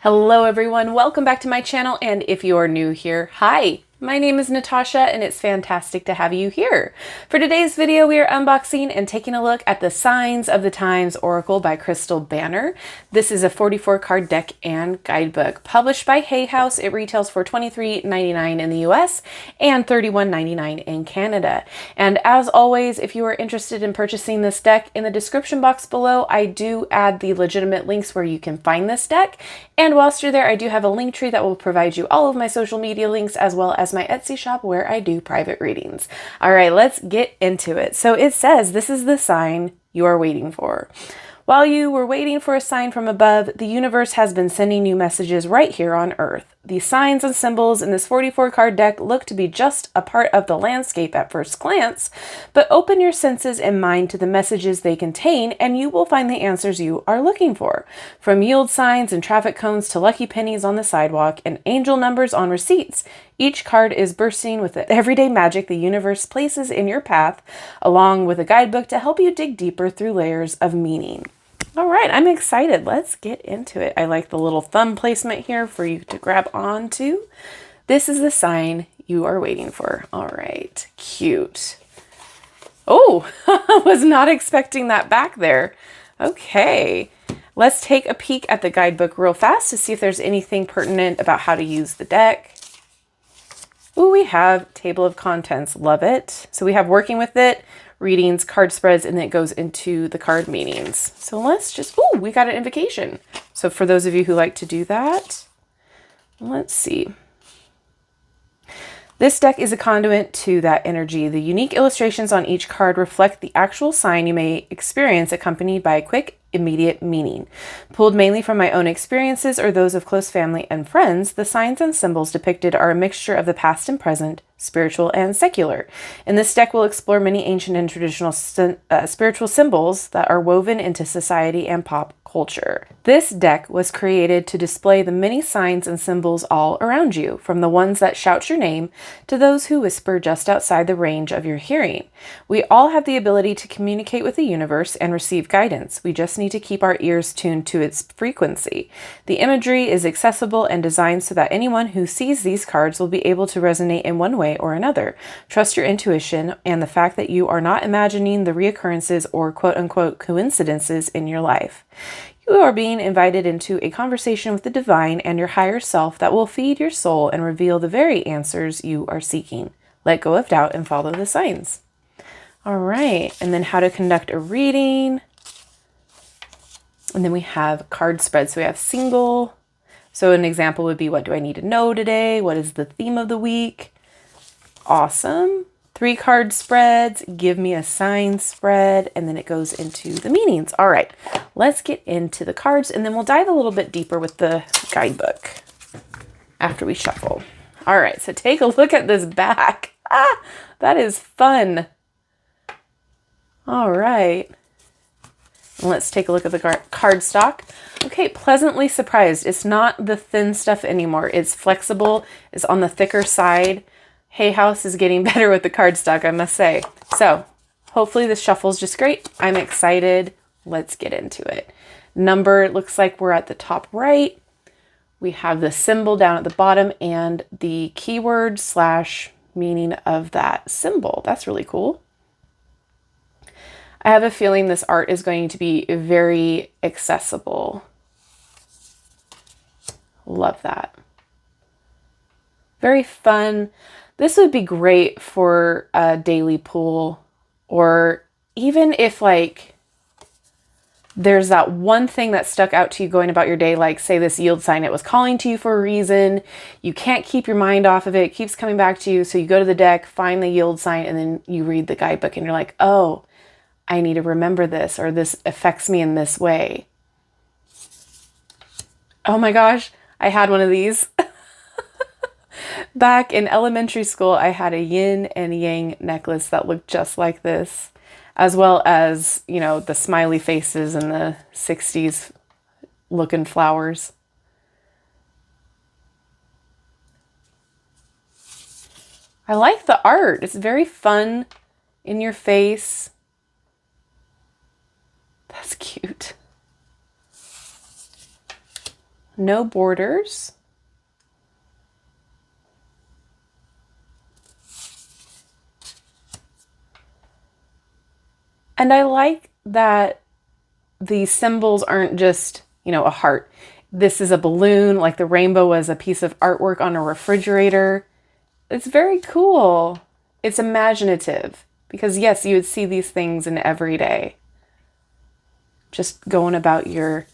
Hello everyone, welcome back to my channel, and if you are new here, hi! My name is Natasha and it's fantastic to have you here. For today's video, we are unboxing and taking a look at the Signs of the Times Oracle by Krystal Banner. This is a 44 card deck and guidebook published by Hay House. It retails for $23.99 in the US and $31.99 in Canada. And as always, if you are interested in purchasing this deck, in the description box below, I do add the legitimate links where you can find this deck. And whilst you're there, I do have a link tree that will provide you all of my social media links as well as my Etsy shop where I do private readings. All right, let's get into it. So it says, this is the sign you are waiting for. While you were waiting for a sign from above, the universe has been sending you messages right here on Earth. The signs and symbols in this 44 card deck look to be just a part of the landscape at first glance, but open your senses and mind to the messages they contain and you will find the answers you are looking for. From yield signs and traffic cones to lucky pennies on the sidewalk and angel numbers on receipts, each card is bursting with the everyday magic the universe places in your path, along with a guidebook to help you dig deeper through layers of meaning. All right, I'm excited. Let's get into it. I like the little thumb placement here for you to grab onto. This is the sign you are waiting for. All right, cute. Oh, I was not expecting that back there. Okay, let's take a peek at the guidebook real fast to see if there's anything pertinent about how to use the deck. Ooh, we have table of contents. Love it. So we have working with it, readings, card spreads, and then it goes into the card meanings. So let's just, ooh, we got an invocation. So for those of you who like to do that, let's see. This deck is a conduit to that energy. The unique illustrations on each card reflect the actual sign you may experience, accompanied by a quick, immediate meaning. Pulled mainly from my own experiences or those of close family and friends, the signs and symbols depicted are a mixture of the past and present, spiritual and secular. In this deck, we'll explore many ancient and traditional spiritual symbols that are woven into society and pop culture. This deck was created to display the many signs and symbols all around you, from the ones that shout your name to those who whisper just outside the range of your hearing. We all have the ability to communicate with the universe and receive guidance. We just need to keep our ears tuned to its frequency. The imagery is accessible and designed so that anyone who sees these cards will be able to resonate in one way or another. Trust your intuition and the fact that you are not imagining the reoccurrences or quote-unquote coincidences in your life. You are being invited into a conversation with the divine and your higher self that will feed your soul and reveal the very answers you are seeking. Let go of doubt and follow the signs. All right, and then how to conduct a reading. And then we have card spreads. So we have single. So an example would be, what do I need to know today? What is the theme of the week? Awesome. 3 card spreads, give me a sign spread, and then it goes into the meanings. All right, let's get into the cards, and then we'll dive a little bit deeper with the guidebook after we shuffle. All right, so take a look at this back. Ah, that is fun. All right. Let's take a look at the card stock. Okay, pleasantly surprised. It's not the thin stuff anymore. It's flexible. It's on the thicker side. Hay House is getting better with the cardstock, I must say. So hopefully this shuffle's just great. I'm excited. Let's get into it. Number, it looks like we're at the top right. We have the symbol down at the bottom and the keyword / meaning of that symbol. That's really cool. I have a feeling this art is going to be very accessible. Love that. Very fun. This would be great for a daily pull, or even if like there's that one thing that stuck out to you going about your day, like say this yield sign, it was calling to you for a reason. You can't keep your mind off of it. It keeps coming back to you. So you go to the deck, find the yield sign, and then you read the guidebook and you're like, oh, I need to remember this, or this affects me in this way. Oh my gosh, I had one of these. Back in elementary school, I had a yin and yang necklace that looked just like this, as well as, you know, the smiley faces and the 60s looking flowers. I like the art. It's very fun, in your face. That's cute. No borders. And I like that the symbols aren't just, you know, a heart. This is a balloon, like the rainbow was a piece of artwork on a refrigerator. It's very cool. It's imaginative because, yes, you would see these things in every day. Just going about your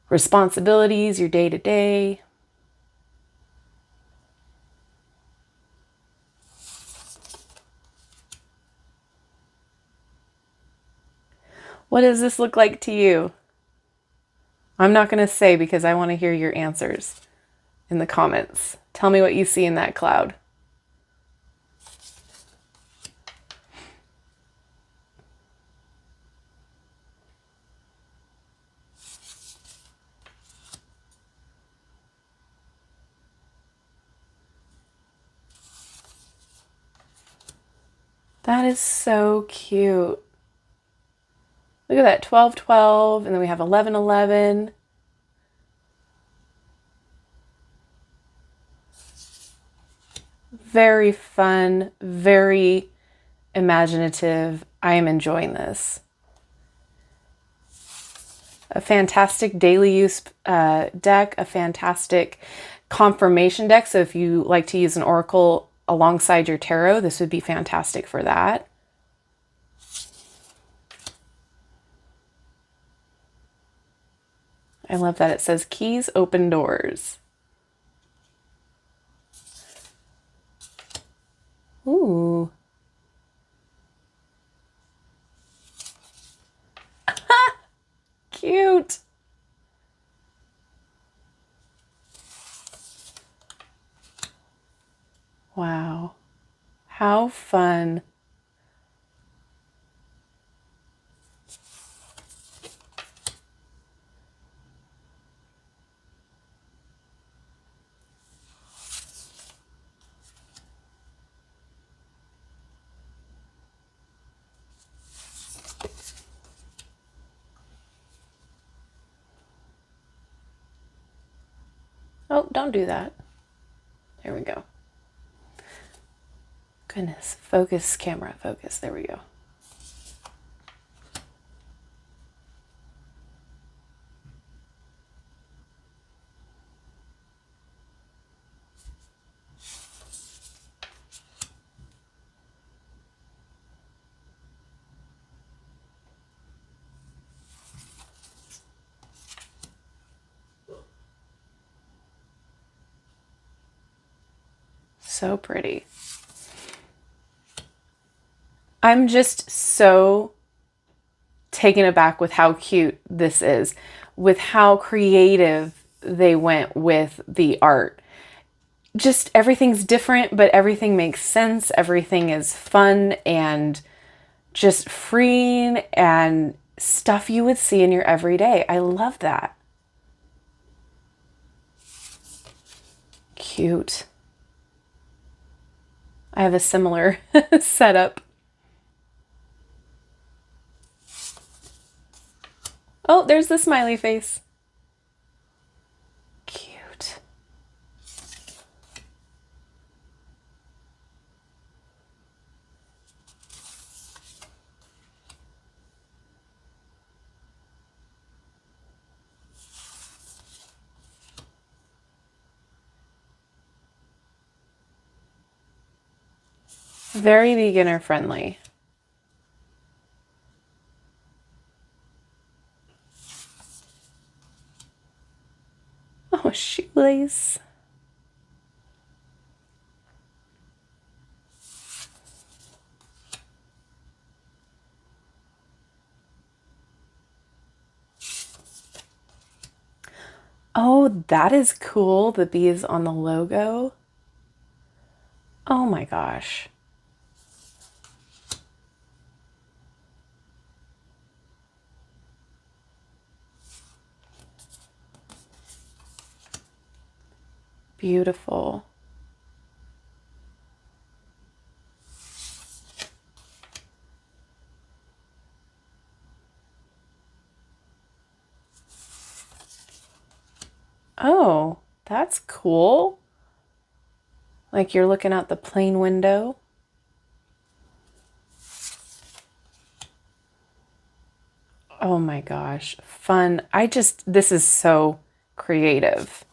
responsibilities, your day to day. What does this look like to you? I'm not going to say because I want to hear your answers in the comments. Tell me what you see in that cloud. That is so cute. Look at that, 1212, and then we have 1111. Very fun, very imaginative. I am enjoying this. A fantastic daily use deck, a fantastic confirmation deck. So if you like to use an oracle alongside your tarot, this would be fantastic for that. I love that it says keys open doors. Ooh. Cute. Wow. How fun. Oh, don't do that. There we go. Goodness, focus, camera, focus. There we go. So pretty. I'm just so taken aback with how cute this is, with how creative they went with the art. Just everything's different, but everything makes sense. Everything is fun and just freeing and stuff you would see in your everyday. I love that. Cute. I have a similar setup. Oh, there's the smiley face. Cute. Very beginner friendly. Oh, shoelace. Oh, that is cool. The bees on the logo. Oh my gosh. Beautiful. Oh, that's cool. Like you're looking out the plane window. Oh my gosh, fun. This is so creative.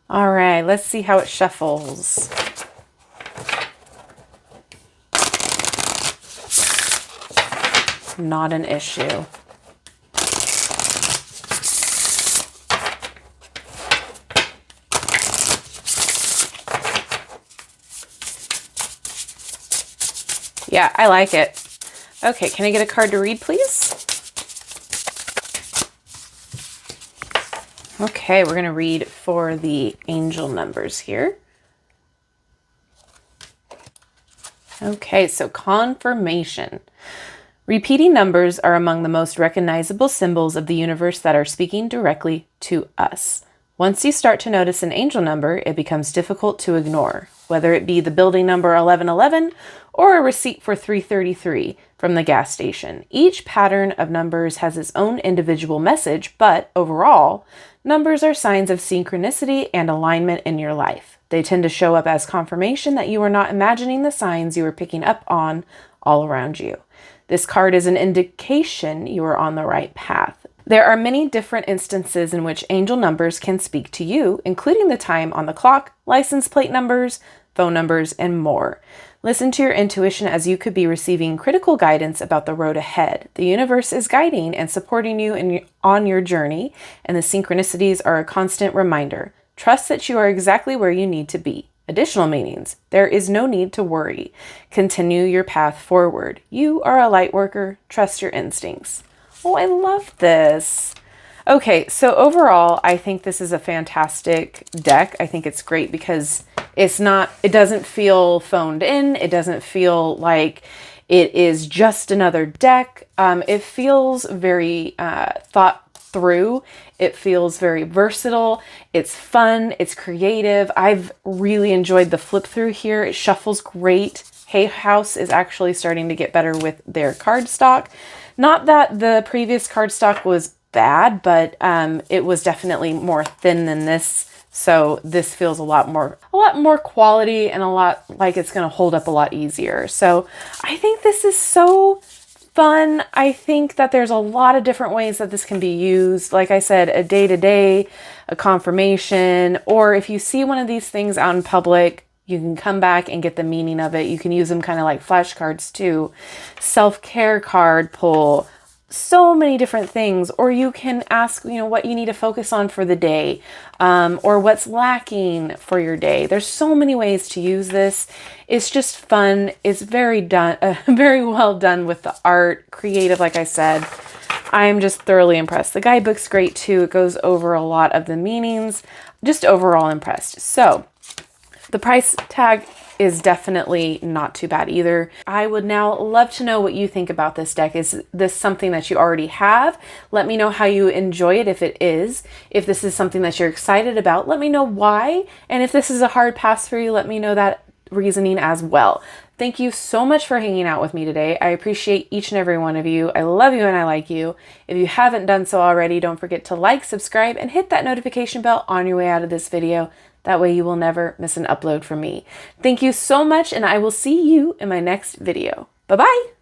All right, let's see how it shuffles. Not an issue. Yeah, I like it. Okay, can I get a card to read, please? Okay, we're going to read for the angel numbers here. Okay, so confirmation. Repeating numbers are among the most recognizable symbols of the universe that are speaking directly to us. Once you start to notice an angel number, it becomes difficult to ignore, whether it be the building number 1111 or a receipt for 333 from the gas station. Each pattern of numbers has its own individual message, but overall, numbers are signs of synchronicity and alignment in your life. They tend to show up as confirmation that you are not imagining the signs you are picking up on all around you. This card is an indication you are on the right path. There are many different instances in which angel numbers can speak to you, including the time on the clock, license plate numbers, phone numbers, and more. Listen to your intuition, as you could be receiving critical guidance about the road ahead. The universe is guiding and supporting you on your journey, and the synchronicities are a constant reminder. Trust that you are exactly where you need to be. Additional meanings. There is no need to worry. Continue your path forward. You are a light worker. Trust your instincts. Oh, I love this. Okay, so overall, I think this is a fantastic deck. I think it's great because it doesn't feel phoned in. It doesn't feel like it is just another deck. It feels very thought through. It feels very versatile. It's fun. It's creative. I've really enjoyed the flip through here. It shuffles great. Hay House is actually starting to get better with their cardstock. Not that the previous cardstock was bad, but it was definitely more thin than this. So this feels a lot more quality and a lot like it's going to hold up a lot easier. So I think this is so fun. I think that there's a lot of different ways that this can be used. Like I said, a day-to-day, a confirmation, or if you see one of these things out in public, you can come back and get the meaning of it. You can use them kind of like flashcards too. Self-care card pull. So many different things. Or you can ask, what you need to focus on for the day, or what's lacking for your day. There's so many ways to use this. It's just fun. It's very well done with the art, creative. Like I said, I'm just thoroughly impressed. The guidebook's great too. It goes over a lot of the meanings. Just overall impressed. So the price tag is definitely not too bad either. I would now love to know what you think about this deck. Is this something that you already have? Let me know how you enjoy it if it is. If this is something that you're excited about, let me know why. And if this is a hard pass for you, let me know that reasoning as well. Thank you so much for hanging out with me today. I appreciate each and every one of you. I love you and I like you. If you haven't done so already, don't forget to like, subscribe, and hit that notification bell on your way out of this video. That way you will never miss an upload from me. Thank you so much, and I will see you in my next video. Bye-bye.